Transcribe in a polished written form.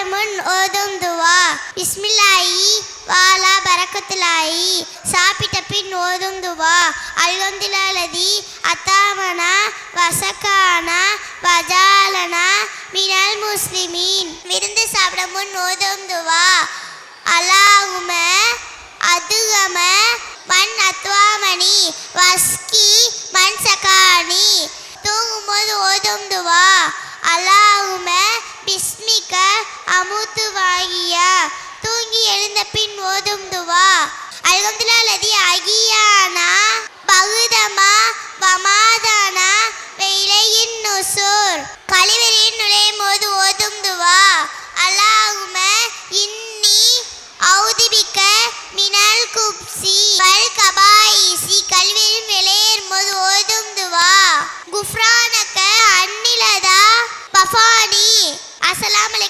சாப்பிட முன் ஓதும் துவா. பிஸ்மில்லாஹி வாலா பரக்கத்துல்லாஹி. சாப்பிட்ட பின் ஓதும் துவா. அல்ஹம்துலில்லாஹி அத்தாமனா வசக்கானா வஜாலனா மினல் முஸ்லிமீன். விருந்து சாப்பிட முன் ஓதும் துவா. அல்லாஹும்ம அதுகம மன் அத்வாமணி வஸ்கி மன் சகானி. தூங்கும்போது ஓதும் துவா. அல்லாஹும்ம பிஸ்மிக அமுத்து வாகியா. தூங்கி எழுந்த பின் ஓதும் துவா. அல்ஹம்துலில்லாஹி அகியானா பகுதமா வமாதானா வெயிலையின் நுசூர். கழிவறையில் நுழையும் போது ஓதும் துவா. அல்லாஹும்ம இன்னி அவுதுபிக்க மினல் குப்சி வல் கபாயிசி. கல்வியில் வெளியேறும் போது ஓதும் துவா. குஃப்ரானக அன்னிலதா பஃபானி. அஸ்ஸலாமு அலைக்கும்.